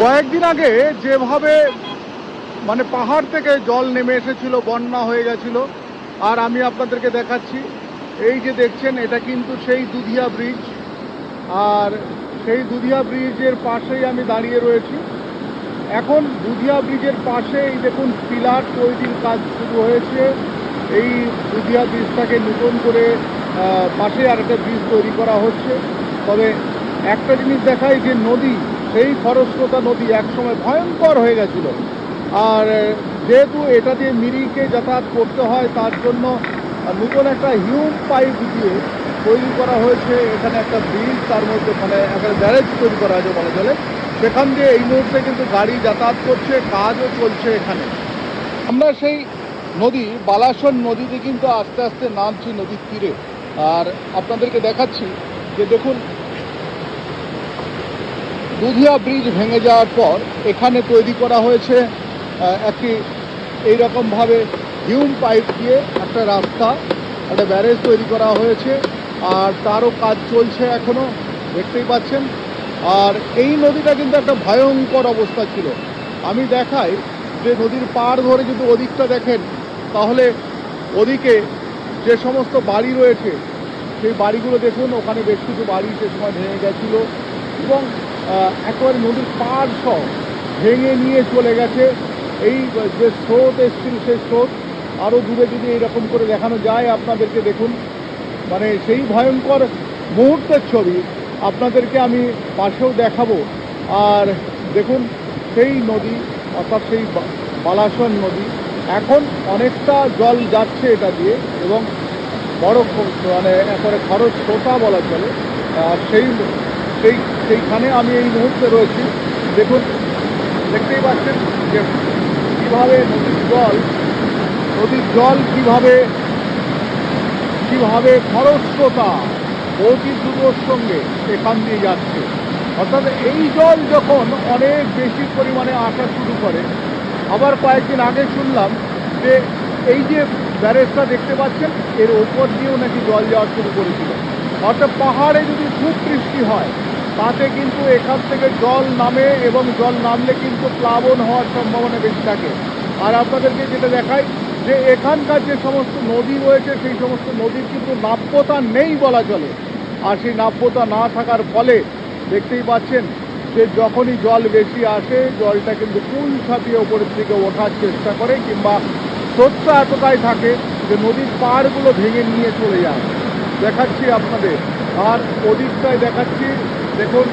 কয়েকদিন আগে যেভাবে মানে পাহাড় থেকে জল নেমে এসেছিল, বন্যা হয়ে গেছিল, আর আমি আপনাদেরকে দেখাচ্ছি, এই যে দেখছেন এটা কিন্তু সেই দুধিয়া ব্রিজ। আর সেই দুধিয়া ব্রিজের পাশেই আমি দাঁড়িয়ে রয়েছি এখন। দুধিয়া ব্রিজের পাশে এই দেখুন পিলার তৈরির কাজ শুরু হয়েছে। এই দুধিয়া ব্রিজটাকে নতুন করে পাশে আর একটা ব্রিজ তৈরি করা হচ্ছে। তবে একটা জিনিস দেখাই যে নদী, সেই খরস্রোতা নদী একসময় ভয়ঙ্কর হয়ে গেছিল। আর যেহেতু এটা দিয়ে মিরিকে যাতায়াত করতে হয়, তার জন্য নতুন একটা হিউম পাইপ দিয়ে তৈরি করা হয়েছে এখানে একটা ব্রিজ, তার মধ্যে মানে একটা ব্যারেজ তৈরি করা হয়েছে বলা চলে। সেখান দিয়ে এই মুহূর্তে কিন্তু গাড়ি যাতায়াত করছে, কাজও চলছে এখানে। আমরা সেই নদী বালাসন নদীতে কিন্তু আস্তে আস্তে নামছি নদীর তীরে। আর আপনাদেরকে দেখাচ্ছি যে দেখুন, দুধিয়া ব্রিজ ভেঙে যাওয়ার পর এখানে তৈরি করা হয়েছে একটি এইরকমভাবে হিউম পাইপ দিয়ে একটা রাস্তা, একটা ব্যারেজ তৈরি করা হয়েছে। আর তারও কাজ চলছে এখনও, দেখতেই পাচ্ছেন। আর এই নদীটা কিন্তু একটা ভয়ঙ্কর অবস্থা ছিল। আমি দেখাই যে নদীর পাড় ধরে যদি ওদিকটা দেখেন, তাহলে ওদিকে যে সমস্ত বাড়ি রয়েছে সেই বাড়িগুলো দেখুন, ওখানে বেশ কিছু বাড়ি সে সময় ভেঙে গেছিল এবং একেবারে নদীর পাড় সহ ভেঙে নিয়ে চলে গেছে। এই যে স্রোত এসছিল সেই স্রোত আরও দূরে যদি এইরকম করে দেখানো যায় আপনাদেরকে, দেখুন মানে সেই ভয়ঙ্কর মুহূর্তের ছবি আপনাদেরকে আমি পাশেও দেখাবো। আর দেখুন সেই নদী, অর্থাৎ সেই বালাসন নদী, এখন অনেকটা জল যাচ্ছে এটা দিয়ে এবং বড় মানে একেবারে খরস্রোতা বলা চলে। আর সেইখানে আমি এই মুহূর্তে রয়েছি। দেখুন, দেখতেই পাচ্ছেন যে কীভাবে নদীর জল কীভাবে খরস্রোতা অতি দ্রুতর সঙ্গে এখান দিয়ে যাচ্ছে। অর্থাৎ এই জল যখন অনেক বেশি পরিমাণে আসা শুরু করে, আবার কয়েকদিন আগে শুনলাম যে এই যে ব্যারেজটা দেখতে পাচ্ছেন এর ওপর দিয়েও নাকি জল যাওয়া শুরু করেছিল। অর্থাৎ পাহাড়ে যদি খুব বৃষ্টি হয় তাতে কিন্তু এখান থেকে জল নামে এবং জল নামলে কিন্তু প্লাবন হওয়ার সম্ভাবনা বেশি থাকে। আর আপনাদেরকে যেটা দেখাই যে এখানকার যে সমস্ত নদী রয়েছে সেই সমস্ত নদীর কিন্তু নাব্যতা নেই বলা চলে। আর সেই নাব্যতা না থাকার ফলে দেখতেই পাচ্ছেন যে যখনই জল বেশি আসে জলটা কিন্তু কুল ছাপিয়ে ওপরের দিকে ওঠার চেষ্টা করে, কিংবা স্রোতটা এতটাই থাকে যে নদীর পাড়গুলো ভেঙে নিয়ে চলে যায়। দেখাচ্ছি আপনাদের, আর ওদিকটায় দেখাচ্ছি দেখুন